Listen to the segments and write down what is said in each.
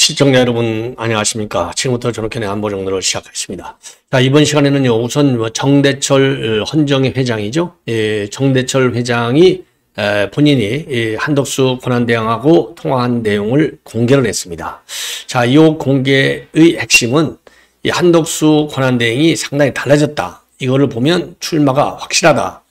시청자 여러분 안녕하십니까. 지금부터 전학현의 안보정리를 시작하겠습니다. 자, 이번 시간에는요, 우선 정대철 헌정회 회장이죠. 정대철 회장이 본인이 한덕수 권한대행하고 통화한 내용을 공개를 했습니다. 자, 이 공개의 핵심은 이 한덕수 권한대행이 상당히 달라졌다. 이거를 보면 출마가 확실하다.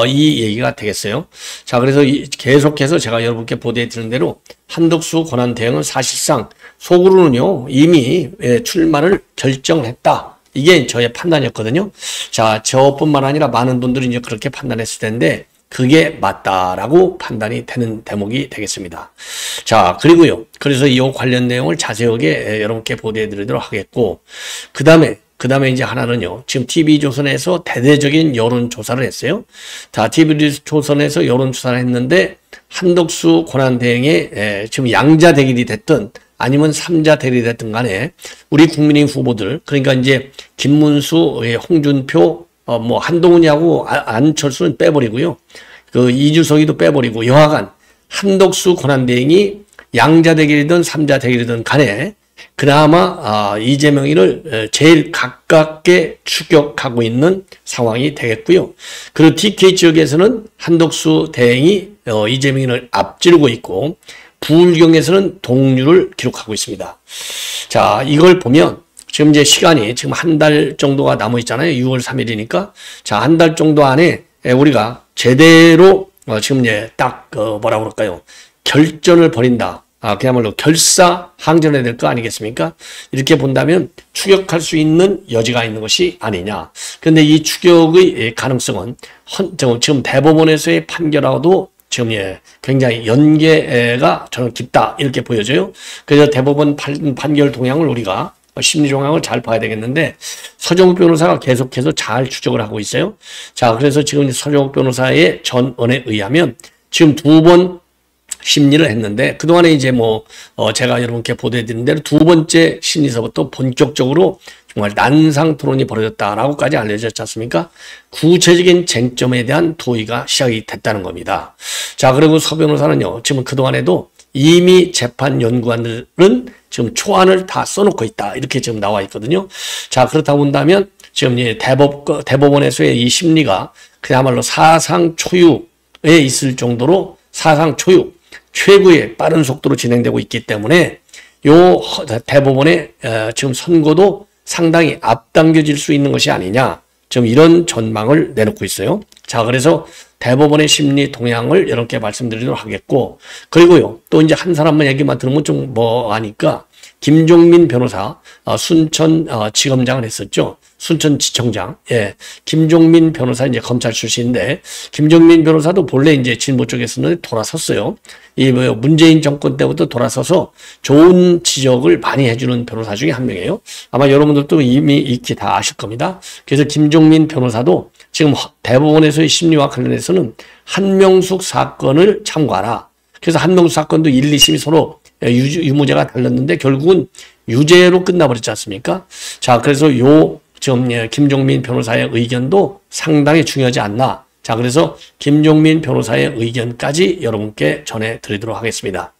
이 얘기가 되겠어요. 자, 그래서 계속해서 제가 여러분께 보도해 드리는 대로 한덕수 권한대행은 사실상 속으로는요, 이미 출마를 결정했다. 이게 저의 판단이었거든요. 자, 저뿐만 아니라 많은 분들이 이제 그렇게 판단했을 텐데, 그게 맞다라고 판단이 되는 대목이 되겠습니다. 자, 그리고요. 그래서 이 관련 내용을 자세하게 여러분께 보도해 드리도록 하겠고, 그 다음에 이제 하나는요, 지금 TV조선에서 대대적인 여론조사를 했어요. 자, TV조선에서 여론조사를 했는데, 한덕수 권한대행의 지금 양자 대결이 됐든, 아니면 삼자 대결이 됐든 간에, 우리 국민의힘 후보들, 그러니까 이제 김문수, 홍준표, 한동훈이하고 안철수는 빼버리고요. 이주석이도 빼버리고, 여하간 한덕수 권한대행이 양자 대결이든 삼자 대결이든 간에, 그나마 이재명이를 제일 가깝게 추격하고 있는 상황이 되겠고요. 그리고 TK 지역에서는 한덕수 대행이 이재명이를 앞지르고 있고, 부울경에서는 동률을 기록하고 있습니다. 자, 이걸 보면 지금 이제 시간이 지금 한 달 정도가 남아 있잖아요. 6월 3일이니까. 자, 한 달 정도 안에 우리가 제대로 지금 이제 딱 뭐라고 그럴까요? 결전을 벌인다. 그야말로 결사항전해야 될 거 아니겠습니까? 이렇게 본다면 추격할 수 있는 여지가 있는 것이 아니냐. 그런데 이 추격의 가능성은 지금 대법원에서의 판결하고도 지금 굉장히 연계가 저는 깊다. 이렇게 보여져요. 그래서 대법원 판결 동향을 우리가 심리 정황을 잘 봐야 되겠는데, 서정욱 변호사가 계속해서 잘 추적을 하고 있어요. 자, 그래서 지금 서정욱 변호사의 전언에 의하면 지금 두 번 심리를 했는데, 그동안에 이제 제가 여러분께 보도해 드린 대로 두 번째 심리서부터 본격적으로 정말 난상 토론이 벌어졌다라고까지 알려졌지 않습니까? 구체적인 쟁점에 대한 도의가 시작이 됐다는 겁니다. 자, 그리고 서 변호사는요, 지금 그동안에도 이미 재판 연구관들은 지금 초안을 다 써놓고 있다. 이렇게 지금 나와 있거든요. 자, 그렇다고 본다면 지금 대법원에서의 이 심리가 그야말로 사상 초유에 있을 정도로 사상 초유, 최고의 빠른 속도로 진행되고 있기 때문에 요 대법원의 지금 선고도 상당히 앞당겨질 수 있는 것이 아니냐. 지금 이런 전망을 내놓고 있어요. 자, 그래서 대법원의 심리 동향을 이렇게 말씀드리도록 하겠고, 그리고요, 또 이제 한 사람만 얘기만 들으면 좀 하니까, 김종민 변호사, 순천 지검장을 했었죠. 순천지청장. 예. 김종민 변호사 이제 검찰 출신인데, 김종민 변호사도 본래 이제 진보 쪽에서는 돌아섰어요. 문재인 정권 때부터 돌아서서 좋은 지적을 많이 해주는 변호사 중에 한 명이에요. 아마 여러분들도 이미 익히 다 아실 겁니다. 그래서 김종민 변호사도 지금 대법원에서의 심리와 관련해서는 한명숙 사건을 참고하라. 그래서 한명숙 사건도 1, 2심이 서로 유무죄가 달렸는데 결국은 유죄로 끝나버렸지 않습니까? 자, 그래서 지금 김종민 변호사의 의견도 상당히 중요하지 않나. 자, 그래서 김종민 변호사의 의견까지 여러분께 전해드리도록 하겠습니다.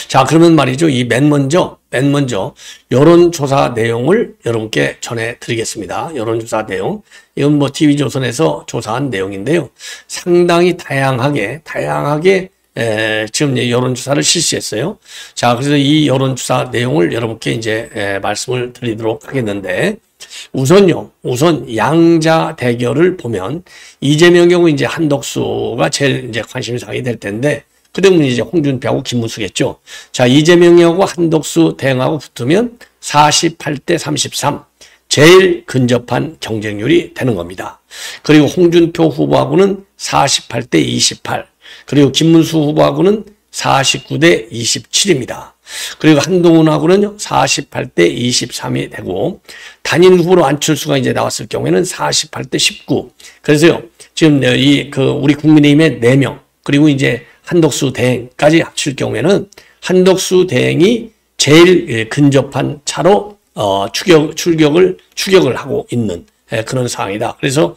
자, 그러면 말이죠. 맨 먼저 여론조사 내용을 여러분께 전해드리겠습니다. 여론조사 내용. 이건 TV조선에서 조사한 내용인데요. 상당히 다양하게 지금 여론조사를 실시했어요. 자, 그래서 이 여론조사 내용을 여러분께 이제 말씀을 드리도록 하겠는데, 우선 양자 대결을 보면 이재명 경우 이제 한덕수가 제일 이제 관심사항이 될 텐데, 그러면 이제 홍준표하고 김문수겠죠. 자, 이재명하고 한덕수 대행하고 붙으면 48대 33. 제일 근접한 경쟁률이 되는 겁니다. 그리고 홍준표 후보하고는 48대 28. 그리고 김문수 후보하고는 49대 27입니다. 그리고 한동훈하고는 48대 23이 되고, 단일 후보로 안철수가 이제 나왔을 경우에는 48대 19. 그래서요, 지금 우리 국민의힘의 4명, 그리고 이제 한덕수 대행까지 합칠 경우에는 한덕수 대행이 제일 근접한 차로 추격을 하고 있는 그런 상황이다. 그래서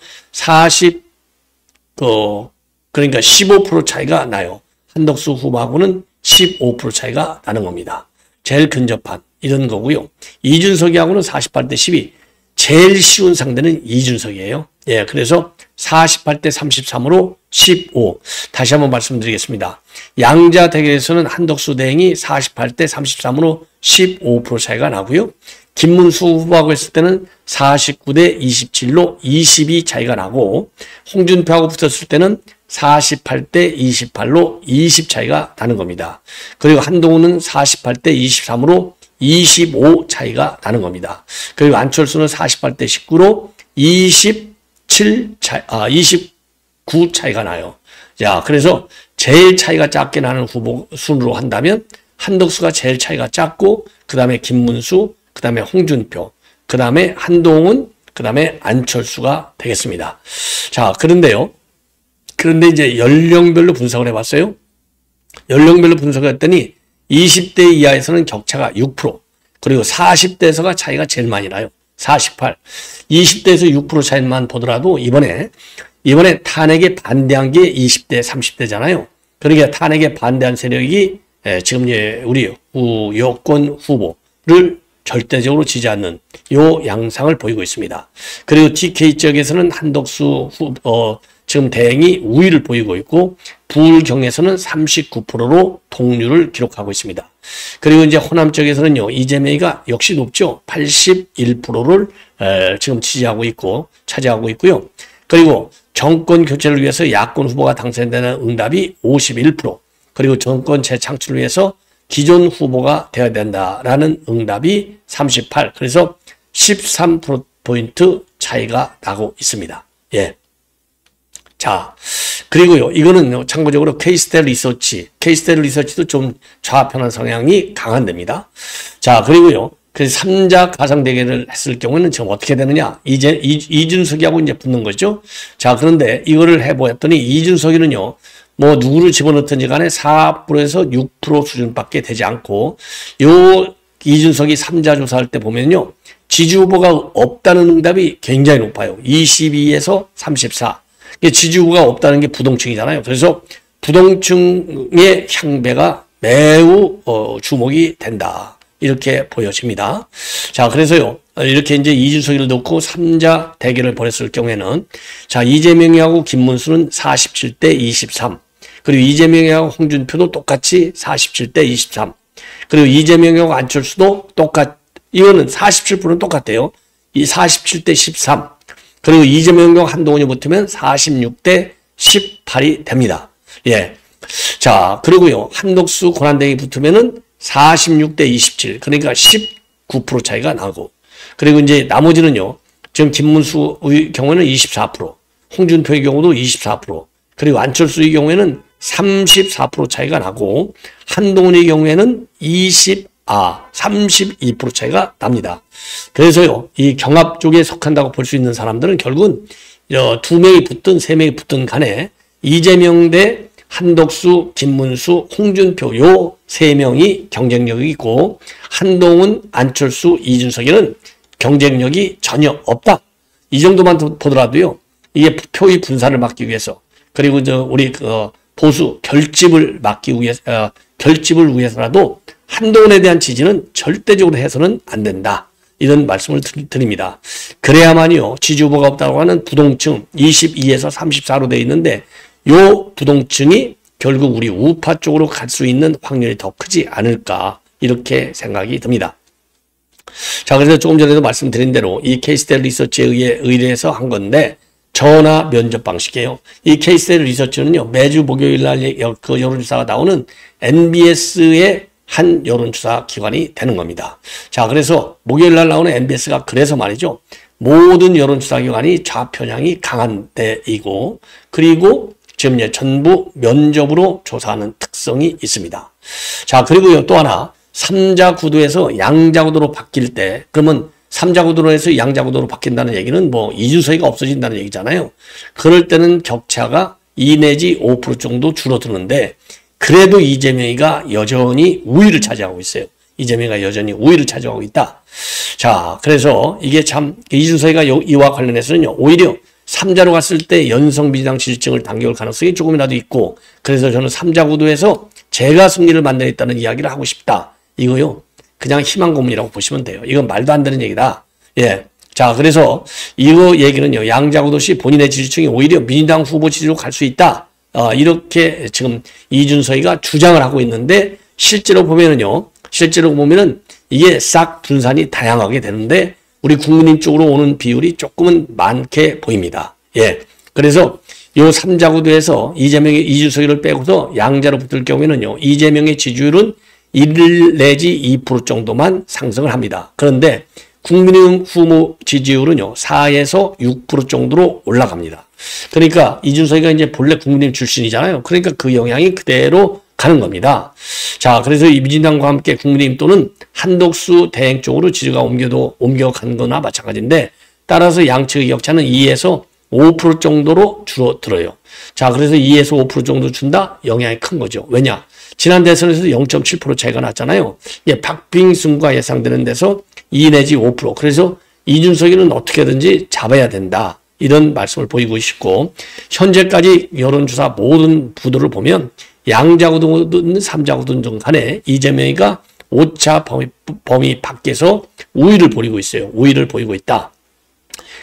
그러니까 15% 차이가 나요. 한덕수 후보하고는 15% 차이가 나는 겁니다. 제일 근접한 이런 거고요. 이준석이하고는 48대 12. 제일 쉬운 상대는 이준석이에요. 예, 그래서 48대 33으로 15. 다시 한번 말씀드리겠습니다. 양자 대결에서는 한덕수 대행이 48대 33으로 15% 차이가 나고요. 김문수 후보하고 했을 때는 49대 27로 22 차이가 나고, 홍준표하고 붙었을 때는 48대 28로 20 차이가 나는 겁니다. 그리고 한동훈은 48대 23으로 25 차이가 나는 겁니다. 그리고 안철수는 48대 19로 29 차이가 나요. 자, 그래서 제일 차이가 작게 나는 후보 순으로 한다면 한덕수가 제일 차이가 작고, 그 다음에 김문수, 그 다음에 홍준표, 그 다음에 한동훈, 그 다음에 안철수가 되겠습니다. 자, 그런데 이제 연령별로 분석을 해봤어요. 연령별로 분석을 했더니 20대 이하에서는 격차가 6%, 그리고 40대에서가 차이가 제일 많이 나요. 48. 20대에서 6% 차이만 보더라도 이번에 탄핵에 반대한 게 20대, 30대잖아요. 그러니까 탄핵에 반대한 세력이 지금 우리 여권 후보를 절대적으로 지지하는 요 양상을 보이고 있습니다. 그리고 TK 지역에서는 한덕수 지금 대행이 우위를 보이고 있고, 부울경에서는 39%로 동률을 기록하고 있습니다. 그리고 이제 호남 쪽에서는요, 이재명이가 역시 높죠. 81%를 지금 차지하고 있고요. 그리고 정권 교체를 위해서 야권 후보가 당선되는 응답이 51%, 그리고 정권 재창출을 위해서 기존 후보가 되어야 된다라는 응답이 38, 그래서 13%포인트 차이가 나고 있습니다. 예. 자, 그리고요, 이거는 참고적으로 케이스텔 리서치도 좀 좌편한 성향이 강한 데입니다. 자, 그리고요, 그래서 3자 가상 대결을 했을 경우에는 지금 어떻게 되느냐? 이준석이하고 이제 붙는 거죠. 자, 그런데 이거를 해보았더니 이준석이는요, 뭐 누구를 집어넣든지 간에 4%에서 6% 수준밖에 되지 않고, 요 이준석이 3자 조사할 때 보면요, 지지 후보가 없다는 응답이 굉장히 높아요. 22에서 34. 지지 후보가 없다는 게 부동층이잖아요. 그래서 부동층의 향배가 매우 주목이 된다, 이렇게 보여집니다. 자, 그래서요, 이렇게 이제 이준석이를 놓고 3자 대결을 벌였을 경우에는, 자, 이재명이하고 김문수는 47대 23. 그리고 이재명이하고 홍준표도 똑같이 47대 23. 그리고 이재명이하고 안철수도 이거는 47%는 똑같아요. 이 47대 13. 그리고 이재명과 한동훈이 붙으면 46대 18이 됩니다. 예. 자, 그리고요, 한덕수, 권한대행이 붙으면은 46대 27. 그러니까 19% 차이가 나고. 그리고 이제 나머지는요, 지금 김문수의 경우에는 24%, 홍준표의 경우도 24%, 그리고 안철수의 경우에는 34% 차이가 나고, 한동훈의 경우에는 32% 차이가 납니다. 그래서요, 이 경합 쪽에 속한다고 볼 수 있는 사람들은 결국은 2명이 붙든 3명이 붙든 간에 이재명 대 한덕수, 김문수, 홍준표 요 3명이 경쟁력이 있고, 한동훈, 안철수, 이준석에는 경쟁력이 전혀 없다. 이 정도만 보더라도요, 이게 표의 분산을 막기 위해서, 그리고 우리 보수 결집을 결집을 위해서라도 한동훈에 대한 지지는 절대적으로 해서는 안 된다, 이런 말씀을 드립니다. 그래야만요, 지지 후보가 없다고 하는 부동층 22에서 34로 되어 있는데, 요 부동층이 결국 우리 우파 쪽으로 갈 수 있는 확률이 더 크지 않을까, 이렇게 생각이 듭니다. 자, 그래서 조금 전에도 말씀드린 대로 이 케이스텔 리서치에 의뢰해서 한 건데, 전화 면접 방식이에요. 이 케이스텔 리서치는요, 매주 목요일 날 그 여론조사가 나오는 NBS의 한 여론조사 기관이 되는 겁니다. 자, 그래서 목요일 날 나오는 NBS가 그래서 말이죠, 모든 여론조사 기관이 좌편향이 강한 데이고, 그리고 지금 전부 면접으로 조사하는 특성이 있습니다. 자, 그리고요, 또 하나, 3자 구도에서 양자 구도로 바뀔 때, 그러면 3자 구도로 해서 양자 구도로 바뀐다는 얘기는 뭐 이준석이가 없어진다는 얘기잖아요. 그럴 때는 격차가 2 내지 5% 정도 줄어드는데, 그래도 이재명이가 여전히 우위를 차지하고 있어요. 이재명이가 여전히 우위를 차지하고 있다. 자, 그래서 이게 참, 이준석이가 이와 관련해서는요, 오히려 3자로 갔을 때 연성비상 지지층을 당겨올 가능성이 조금이라도 있고, 그래서 저는 3자 구도에서 제가 승리를 만들겠다는 이야기를 하고 싶다, 이거요. 그냥 희망 고문이라고 보시면 돼요. 이건 말도 안 되는 얘기다. 예. 자, 그래서 이거 얘기는요, 양자구도시 본인의 지지층이 오히려 민주당 후보 지지로 갈 수 있다. 이렇게 지금 이준석이가 주장을 하고 있는데, 실제로 보면은 이게 싹 분산이 다양하게 되는데, 우리 국민의힘 쪽으로 오는 비율이 조금은 많게 보입니다. 예. 그래서 요 3자구도에서 이준석이를 빼고서 양자로 붙을 경우에는요, 이재명의 지지율은 1 내지 2% 정도만 상승을 합니다. 그런데 국민의힘 후보 지지율은요, 4에서 6% 정도로 올라갑니다. 그러니까 이준석이가 이제 본래 국민의힘 출신이잖아요. 그러니까 그 영향이 그대로 가는 겁니다. 자, 그래서 이 민진당과 함께 국민의힘 또는 한덕수 대행 쪽으로 지지가 옮겨간 거나 마찬가지인데, 따라서 양측의 격차는 2에서 5% 정도로 줄어들어요. 자, 그래서 2에서 5% 정도 준다? 영향이 큰 거죠. 왜냐? 지난 대선에서 0.7% 차이가 났잖아요. 예, 박빙승과 예상되는 데서 2 내지 5%. 그래서 이준석이는 어떻게든지 잡아야 된다. 이런 말씀을 보이고 싶고, 현재까지 여론조사 모든 부도를 보면 양자구도든 3자구도든 간에 이재명이가 5차 범위 밖에서 우위를 보이고 있어요. 우위를 보이고 있다.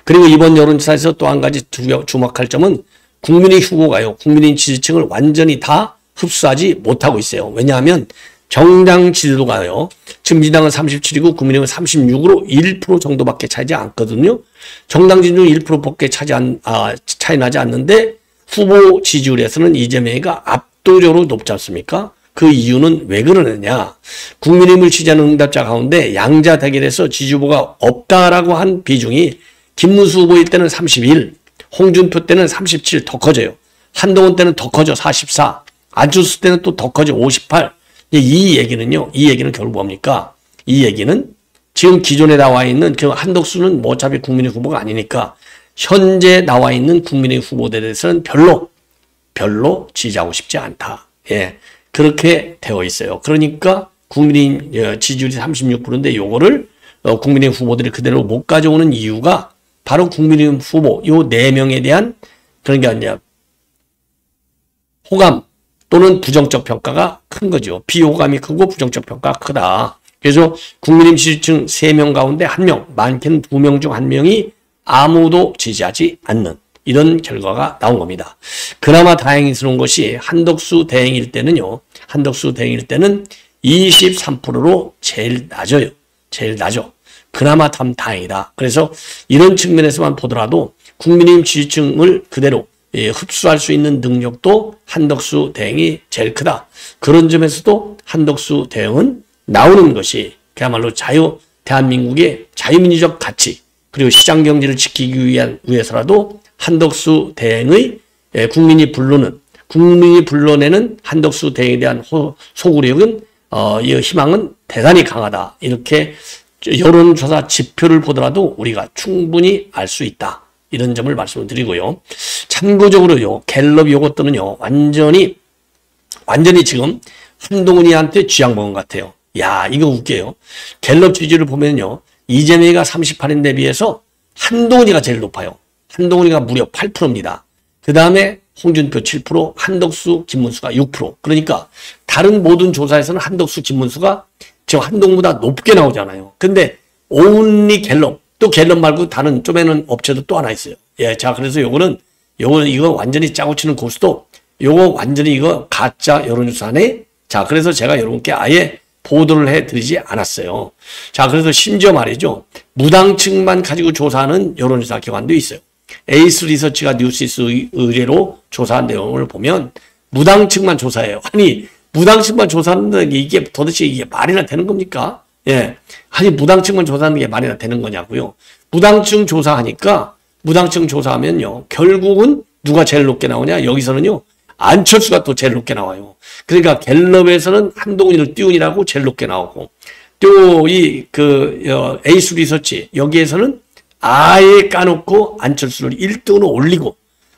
그리고 이번 여론조사에서 또 한 가지 주목할 점은 국민의 후보가요, 국민의 지지층을 완전히 다 흡수하지 못하고 있어요. 왜냐하면 정당 지지도가요, 지금 민주당은 37이고 국민의힘은 36으로 1% 정도밖에 차이지 않거든요. 정당 지지율 1%밖에 차이 나지 않는데 후보 지지율에서는 이재명이가 압도적으로 높지 않습니까? 그 이유는 왜 그러느냐? 국민의힘을 지지하는 응답자 가운데 양자 대결에서 지지 후보가 없다라고 한 비중이 김문수 후보일 때는 31, 홍준표 때는 37 더 커져요. 한동훈 때는 더 커져 44, 안철수 때는 또 더 커져 58. 이 얘기는 결국 뭡니까? 이 얘기는 지금 기존에 나와 있는 그 한덕수는 뭐 어차피 국민의 후보가 아니니까 현재 나와 있는 국민의 후보들에 대해서는 별로 지지하고 싶지 않다. 예. 그렇게 되어 있어요. 그러니까 국민의 지지율이 36%인데 요거를 국민의 후보들이 그대로 못 가져오는 이유가 바로 국민의힘 후보 요 4명에 대한, 그러니까 이제 호감 또는 부정적 평가가 큰 거죠. 비호감이 크고 부정적 평가가 크다. 그래서 국민의힘 지지층 3명 가운데 1명, 많게는 2명 중 1명이 아무도 지지하지 않는 이런 결과가 나온 겁니다. 그나마 다행스러운 것이 한덕수 대행일 때는 23%로 제일 낮죠. 그나마 참 다행이다. 그래서 이런 측면에서만 보더라도 국민의힘 지지층을 그대로 흡수할 수 있는 능력도 한덕수 대행이 제일 크다. 그런 점에서도 한덕수 대행은 나오는 것이 그야말로 대한민국의 자유민주적 가치 그리고 시장경제를 지키기 위해서라도 한덕수 대행의 국민이 불러내는 한덕수 대행에 대한 소구력은 이 희망은 대단히 강하다. 이렇게 여론조사 지표를 보더라도 우리가 충분히 알 수 있다. 이런 점을 말씀을 드리고요. 참고적으로요, 갤럽 요것들은요, 완전히 지금 한동훈이한테 쥐약 먹은 것 같아요. 야, 이거 웃겨요. 갤럽 지지를 보면요, 이재명이가 38인데 비해서 한동훈이가 제일 높아요. 한동훈이가 무려 8%입니다. 그 다음에 홍준표 7%, 한덕수, 김문수가 6%. 그러니까 다른 모든 조사에서는 한덕수, 김문수가 지금 한동훈보다 높게 나오잖아요. 근데 온리 갤럽, 또 갤럽 말고 다른 쪼매는 업체도 또 하나 있어요. 예, 자, 그래서 이거 완전히 짜고 치는 고스톱, 요거 완전히 이거 가짜 여론조사네. 자, 그래서 제가 여러분께 아예 보도를 해드리지 않았어요. 자, 그래서 심지어 말이죠, 무당층만 가지고 조사하는 여론조사 기관도 있어요. 에이스 리서치가 뉴시스 의뢰로 조사한 내용을 보면 무당층만 조사해요. 아니, 무당층만 조사하는데 이게 도대체 이게 말이나 되는 겁니까? 예. 아니, 무당층만 조사하는 게 말이나 되는 거냐고요. 무당층 조사하면요, 결국은 누가 제일 높게 나오냐? 여기서는요, 안철수가 또 제일 높게 나와요. 그러니까 갤럽에서는 한동훈이를 띄운이라고 제일 높게 나오고, 또 에이스 리서치 여기에서는 아예 까놓고 안철수를 1등으로 올리고,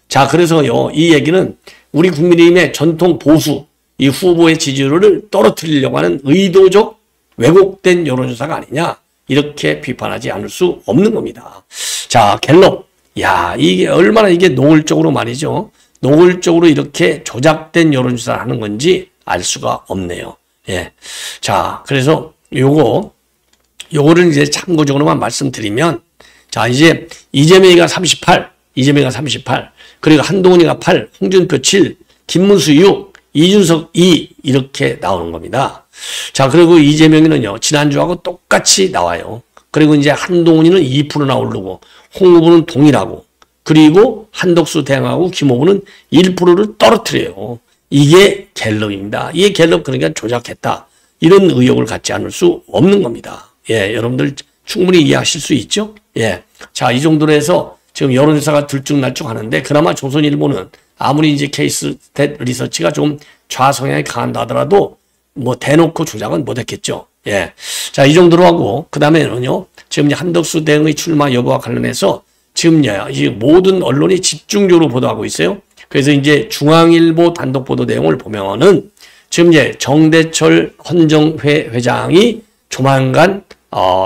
자, 그래서요, 이 얘기는 우리 국민의힘의 전통 보수 이 후보의 지지율을 떨어뜨리려고 하는 의도적 왜곡된 여론조사가 아니냐, 이렇게 비판하지 않을 수 없는 겁니다. 자, 갤럽, 야, 이게 얼마나 이게 노골적으로 말이죠, 노골적으로 이렇게 조작된 여론조사를 하는 건지 알 수가 없네요. 예. 자, 그래서 요거를 이제 참고적으로만 말씀드리면, 자, 이제 이재명이가 38, 그리고 한동훈이가 8, 홍준표 7, 김문수 6, 이준석 2 이렇게 나오는 겁니다. 자, 그리고 이재명이는요, 지난주하고 똑같이 나와요. 그리고 이제 한동훈이는 2%나 오르고, 홍 후보는 동일하고, 그리고 한덕수 대행하고 김 후보는 1%를 떨어뜨려요. 이게 갤럽입니다. 이게 갤럽 그러니까 조작했다. 이런 의혹을 갖지 않을 수 없는 겁니다. 예, 여러분들 충분히 이해하실 수 있죠? 예. 자, 이 정도로 해서 지금 여론조사가 들쭉날쭉 하는데, 그나마 조선일보는 아무리 이제 케이스 스탯 리서치가 좀 좌성향이 강한다 하더라도 뭐 대놓고 조작은 못했겠죠. 예. 자, 이 정도로 하고, 그 다음에는요, 지금 한덕수 대행의 출마 여부와 관련해서 지금요, 이 모든 언론이 집중적으로 보도하고 있어요. 그래서 이제 중앙일보 단독 보도 내용을 보면은 지금 이제 정대철 헌정회 회장이 조만간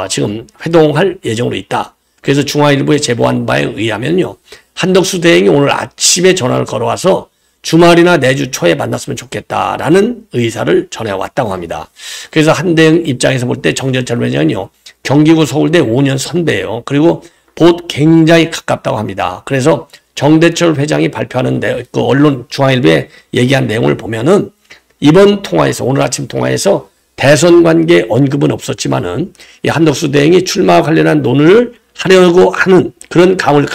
지금 회동할 예정으로 있다. 그래서 중앙일보에 제보한 바에 의하면요, 한덕수 대행이 오늘 아침에 전화를 걸어와서 주말이나 내주 초에 만났으면 좋겠다라는 의사를 전해왔다고 합니다. 그래서 한 대행 입장에서 볼 때 정대철 회장은요, 경기고 서울대 5년 선배예요. 그리고 곧 굉장히 가깝다고 합니다. 그래서 정대철 회장이 발표하는 그 언론 중앙일보에 얘기한 내용을 보면은 이번 통화에서, 오늘 아침 통화에서 대선 관계 언급은 없었지만은 이 한덕수 대행이 출마와 관련한 논의를 하려고 하는 그런 감을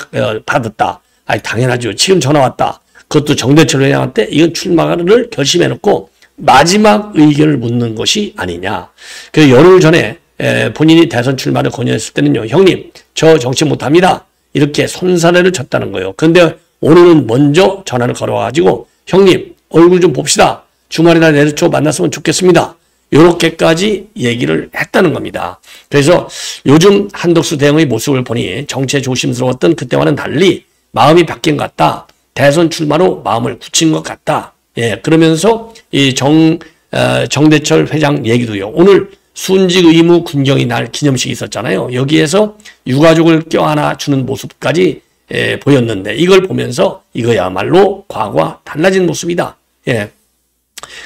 받았다. 아니, 당연하죠. 지금 전화 왔다. 그것도 정대철 회장한테 이건 출마를 결심해놓고 마지막 의견을 묻는 것이 아니냐. 그래서 열흘 전에 본인이 대선 출마를 권유했을 때는요, 형님, 저 정치 못합니다. 이렇게 손사래를 쳤다는 거예요. 그런데 오늘은 먼저 전화를 걸어가지고, 형님, 얼굴 좀 봅시다. 주말이나 내일 초 만났으면 좋겠습니다. 요렇게까지 얘기를 했다는 겁니다. 그래서 요즘 한덕수 대행의 모습을 보니 정치에 조심스러웠던 그때와는 달리 마음이 바뀐 것 같다. 대선 출마로 마음을 굳힌 것 같다. 예, 그러면서 이 정대철 회장 얘기도요. 오늘 순직 의무 군경이 날 기념식이 있었잖아요. 여기에서 유가족을 껴안아 주는 모습까지 보였는데, 이걸 보면서 이거야말로 과거와 달라진 모습이다. 예.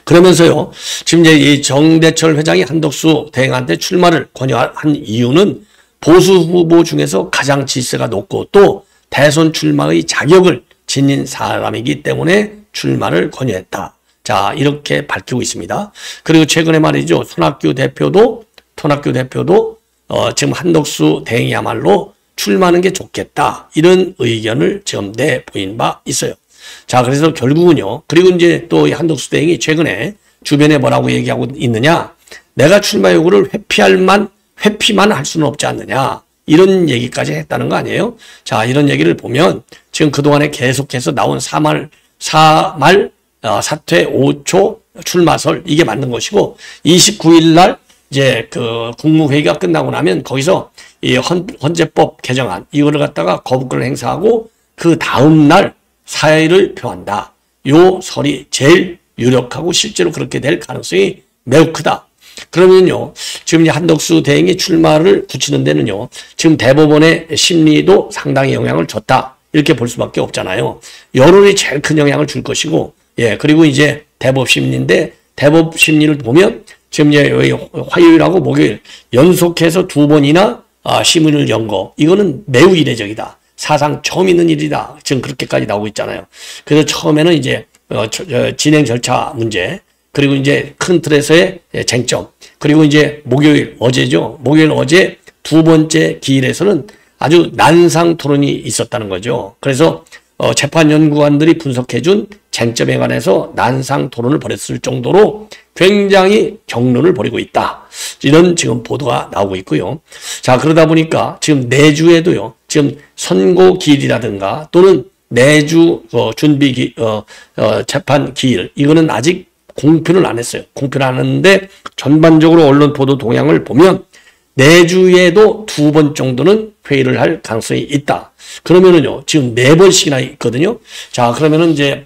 그러면서요, 지금 이제 이 정대철 회장이 한덕수 대행한테 출마를 권유한 이유는 보수 후보 중에서 가장 지지세가 높고 또 대선 출마의 자격을 지닌 사람이기 때문에 출마를 권유했다. 자, 이렇게 밝히고 있습니다. 그리고 최근에 말이죠, 손학규 대표도 지금 한덕수 대행이야말로 출마하는 게 좋겠다. 이런 의견을 지금 내보인 바 있어요. 자, 그래서 결국은요, 그리고 이제 또 한덕수 대행이 최근에 주변에 뭐라고 얘기하고 있느냐, 내가 출마 요구를 회피만 할 수는 없지 않느냐, 이런 얘기까지 했다는 거 아니에요? 자, 이런 얘기를 보면 지금 그동안에 계속해서 나온 사말 사퇴 5초 출마설, 이게 맞는 것이고, 29일 날 이제 그 국무회의가 끝나고 나면 거기서 이 헌재법 개정안 이거를 갖다가 거부권을 행사하고 그 다음 날 사의를 표한다. 요 설이 제일 유력하고 실제로 그렇게 될 가능성이 매우 크다. 그러면요, 지금 한덕수 대행이 출마를 굳히는 데는요, 지금 대법원의 심리도 상당히 영향을 줬다. 이렇게 볼 수밖에 없잖아요. 여론이 제일 큰 영향을 줄 것이고, 예, 그리고 이제 대법 심리인데, 대법 심리를 보면 지금 이제 화요일하고 목요일 연속해서 2번이나 심의를 연 거, 이거는 매우 이례적이다. 사상 처음 있는 일이다. 지금 그렇게까지 나오고 있잖아요. 그래서 처음에는 이제 진행 절차 문제, 그리고 이제 큰 틀에서의 쟁점, 그리고 이제 목요일 어제죠. 목요일 어제 두 번째 기일에서는 아주 난상 토론이 있었다는 거죠. 그래서 재판연구관들이 분석해준 쟁점에 관해서 난상 토론을 벌였을 정도로 굉장히 격론을 벌이고 있다. 이런 지금 보도가 나오고 있고요. 자, 그러다 보니까 지금 내주에도요, 지금 선고 기일이라든가 또는 내주 준비 재판 기일, 이거는 아직 공표를 안 했어요. 공표를 안 했는데 전반적으로 언론 보도 동향을 보면 내주에도 2번 정도는 회의를 할 가능성이 있다. 그러면은요, 지금 4번씩이나 있거든요. 자, 그러면은 이제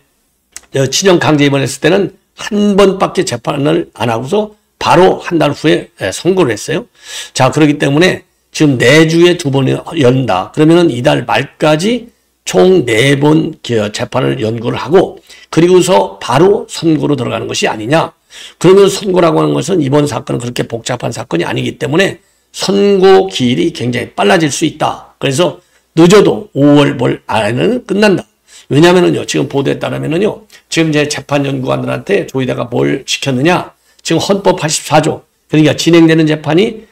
친형 강제 입원했을 때는 한 번밖에 재판을 안 하고서 바로 한 달 후에 선고를 했어요. 자, 그렇기 때문에 지금 내주에 2번 연다. 그러면은 이달 말까지 총 4번 재판을 연구를 하고 그리고서 바로 선고로 들어가는 것이 아니냐. 그러면 선고라고 하는 것은 이번 사건은 그렇게 복잡한 사건이 아니기 때문에 선고 기일이 굉장히 빨라질 수 있다. 그래서 늦어도 5월 말 안에는 끝난다. 왜냐면은요, 지금 보도에 따르면은요, 지금 이제 재판연구관들한테 조희대가 뭘 시켰느냐? 지금 헌법 84조. 그러니까 진행되는 재판이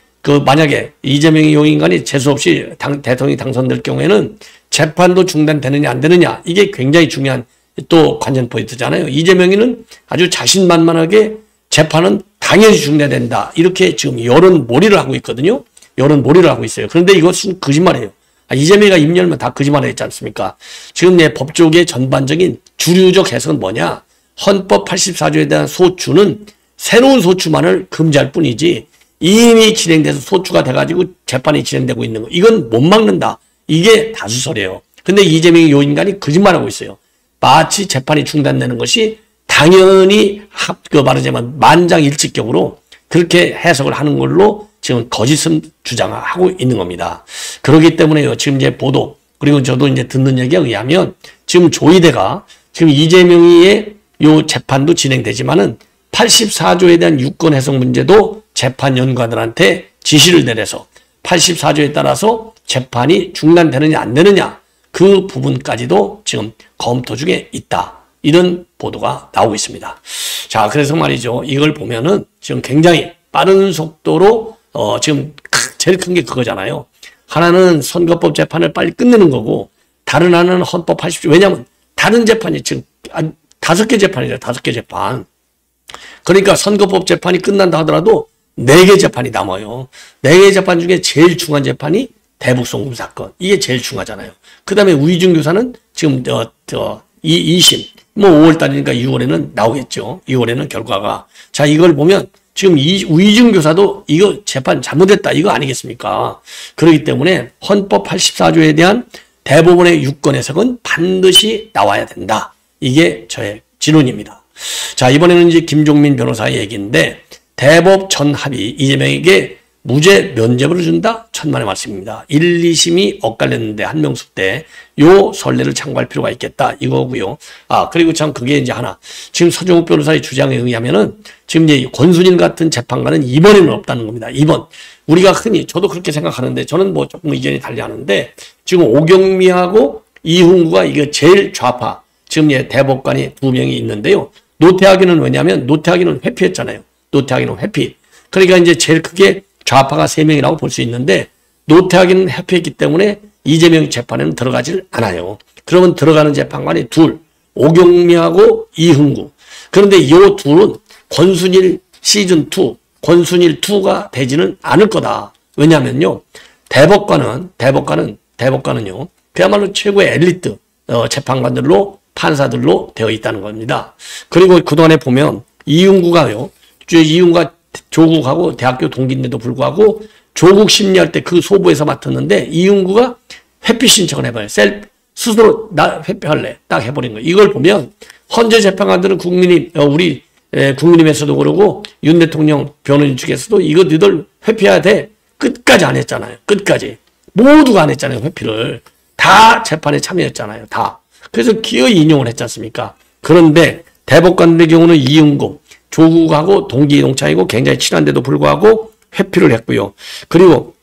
만약에 이재명의 용인간이 재수 없이 대통령이 당선될 경우에는 재판도 중단되느냐 안 되느냐. 이게 굉장히 중요한 또 관전 포인트잖아요. 이재명이는 아주 자신만만하게 재판은 당연히 중단된다. 이렇게 지금 여론몰이를 하고 있거든요. 여론몰이를 하고 있어요. 그런데 이것은 거짓말이에요. 이재명이가 입 열면 다 거짓말을 했지 않습니까? 지금 내 법조계의 전반적인 주류적 해석은 뭐냐? 헌법 84조에 대한 소추는 새로운 소추만을 금지할 뿐이지 이미 진행돼서 소추가 돼가지고 재판이 진행되고 있는 거. 이건 못 막는다. 이게 다수설이에요. 근데 이재명의 요인간이 거짓말하고 있어요. 마치 재판이 중단되는 것이 당연히 말하자면 만장일치격으로 그렇게 해석을 하는 걸로 지금 거짓을 주장하고 있는 겁니다. 그렇기 때문에요. 지금 이제 보도 그리고 저도 이제 듣는 얘기에 의하면 지금 조희대가 지금 이재명의 요 재판도 진행되지만은 84조에 대한 유권 해석 문제도 재판연구관들한테 지시를 내려서 84조에 따라서 재판이 중단되느냐 안 되느냐 그 부분까지도 지금 검토 중에 있다. 이런 보도가 나오고 있습니다. 자, 그래서 말이죠. 이걸 보면은 지금 굉장히 빠른 속도로 지금 제일 큰 게 그거잖아요. 하나는 선거법 재판을 빨리 끝내는 거고 다른 하나는 헌법 80조. 왜냐하면 다른 재판이 지금 5개 재판이죠. 5개 재판. 그러니까 선거법 재판이 끝난다 하더라도 4개 재판이 남아요. 4개 재판 중에 제일 중요한 재판이 대북송금 사건. 이게 제일 중요하잖아요. 그 다음에 우이중교사는 지금 2심. 5월 달이니까 6월에는 나오겠죠. 6월에는 결과가. 자, 이걸 보면 지금 우이중교사도 이거 재판 잘못했다. 이거 아니겠습니까? 그렇기 때문에 헌법 84조에 대한 대법원의 유권 해석은 반드시 나와야 된다. 이게 저의 진론입니다. 자, 이번에는 이제 김종민 변호사의 얘기인데 대법 전 합의 이재명에게 무죄 면죄부를 준다? 천만의 말씀입니다. 1, 2심이 엇갈렸는데 한명숙 때 요 선례를 참고할 필요가 있겠다 이거고요. 그리고 참 그게 이제 하나. 지금 서정욱 변호사의 주장에 의하면은 지금 이제 권순일 같은 재판관은 이번에는 없다는 겁니다. 이번. 우리가 흔히 저도 그렇게 생각하는데 저는 뭐 조금 의견이 달리하는데 지금 오경미하고 이훈구가 이게 제일 좌파. 지금 대법관이 2명이 있는데요. 노태하기는 왜냐하면 노태하기는 회피했잖아요. 노태하기는 회피. 그러니까 이제 제일 크게 좌파가 3명이라고 볼 수 있는데 노태하기는 회피했기 때문에 이재명 재판에는 들어가질 않아요. 그러면 들어가는 재판관이 둘. 오경미하고 이흥구. 그런데 이 둘은 권순일 시즌2, 권순일2가 되지는 않을 거다. 왜냐면요. 대법관은요. 그야말로 최고의 엘리트 재판관들로 판사들로 되어 있다는 겁니다. 그리고 그동안에 보면 이흥구가 조국하고 대학교 동기인데도 불구하고 조국 심리할 때 그 소부에서 맡았는데 이흥구가 회피 신청을 해봐요. 스스로 나 회피할래. 딱 해버린 거예요. 이걸 보면 헌재 재판관들은 우리 국민의힘에서도 그러고 윤 대통령 변호인 측에서도 이거 너희들 회피해야 돼. 끝까지 안 했잖아요. 끝까지. 모두가 안 했잖아요. 회피를. 다 재판에 참여했잖아요. 다. 그래서 기어이 인용을 했지 않습니까? 그런데 대법관들의 경우는 이흥구, 조국하고 동기 동창이고 굉장히 친한데도 불구하고 회피를 했고요. 그리고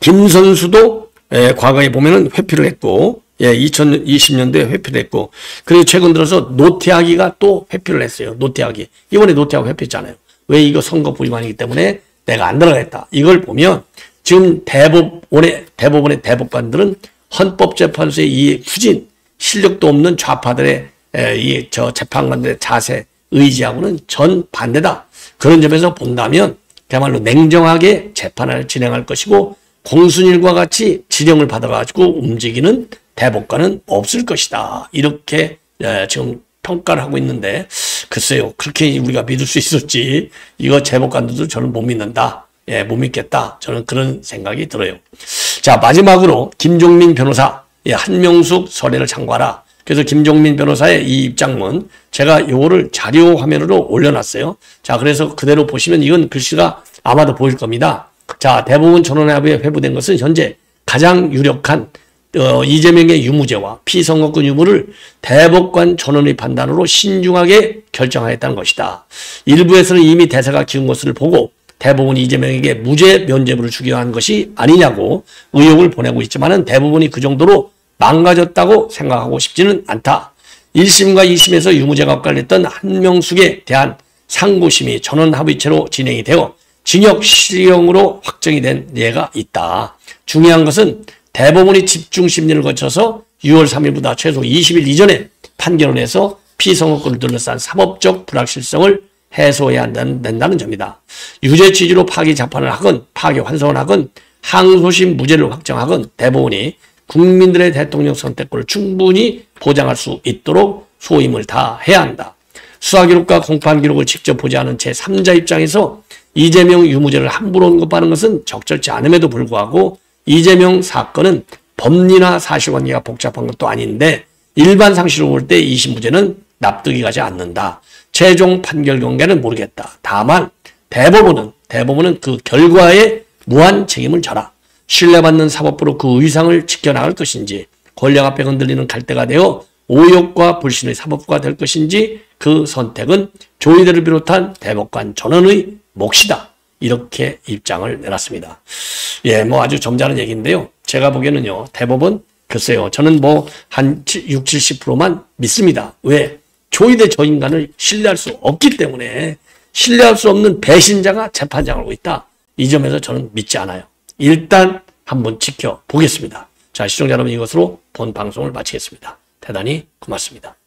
김선수도 과거에 보면은 회피를 했고 2020년도에 회피를 했고 그리고 최근 들어서 노태하기가 또 회피를 했어요. 노태하기. 이번에 노태하기 회피했잖아요. 왜 이거 선거 부위반이기 때문에 내가 안 들어가겠다. 이걸 보면 지금 대법원의 대법관들은 헌법재판소의 이 후진 실력도 없는 좌파들의 재판관들의 자세 의지하고는 전 반대다. 그런 점에서 본다면 그야말로 냉정하게 재판을 진행할 것이고 공순일과 같이 지령을 받아가지고 움직이는 대법관은 없을 것이다. 이렇게 지금 평가를 하고 있는데 글쎄요. 그렇게 우리가 믿을 수 있었지. 이거 재법관들도 저는 못 믿는다. 못 믿겠다. 저는 그런 생각이 들어요. 자, 마지막으로 김종민 변호사 한명숙 선례를 참고하라. 그래서 김종민 변호사의 이 입장문 제가 요거를 자료 화면으로 올려놨어요. 자, 그래서 그대로 보시면 이건 글씨가 아마도 보일 겁니다. 자, 대법원 전원합의에 회부된 것은 현재 가장 유력한 이재명의 유무죄와 피선거권 유무를 대법관 전원의 판단으로 신중하게 결정하였다는 것이다. 일부에서는 이미 대사가 기운 것을 보고 대법원이 이재명에게 무죄 면죄부를 주기로 한 것이 아니냐고 의혹을 보내고 있지만은 대법원이 그 정도로 망가졌다고 생각하고 싶지는 않다. 1심과 2심에서 유무죄가 엇갈렸던 한명숙에 대한 상고심이 전원합의체로 진행이 되어 징역 실형으로 확정이 된 예가 있다. 중요한 것은 대법원이 집중심리를 거쳐서 6월 3일보다 최소 20일 이전에 판결을 해서 피선거권을 둘러싼 사법적 불확실성을 해소해야 된다는 점이다. 유죄 취지로 파기 재판을 하건 파기 환송을 하건 항소심 무죄를 확정하건 대법원이 국민들의 대통령 선택권을 충분히 보장할 수 있도록 소임을 다해야 한다. 수사기록과 공판기록을 직접 보지 않은 제3자 입장에서 이재명 유무죄를 함부로 언급하는 것은 적절치 않음에도 불구하고 이재명 사건은 법리나 사실관계가 복잡한 것도 아닌데 일반 상식으로 볼 때 2심 무죄는 납득이 가지 않는다. 최종 판결 경계는 모르겠다. 다만 대법원은 그 결과에 무한 책임을 져라. 신뢰받는 사법부로 그 의상을 지켜나갈 것인지 권력 앞에 흔들리는 갈대가 되어 오욕과 불신의 사법부가 될 것인지 그 선택은 조희대를 비롯한 대법관 전원의 몫이다. 이렇게 입장을 내놨습니다. 예, 뭐 아주 점잖은 얘기인데요. 제가 보기에는요, 대법원, 글쎄요, 저는 뭐 한 60, 70%만 믿습니다. 왜? 조희대 저 인간을 신뢰할 수 없기 때문에 신뢰할 수 없는 배신자가 재판장을 하고 있다. 이 점에서 저는 믿지 않아요. 일단 한번 지켜보겠습니다. 자, 시청자 여러분 이것으로 본 방송을 마치겠습니다. 대단히 고맙습니다.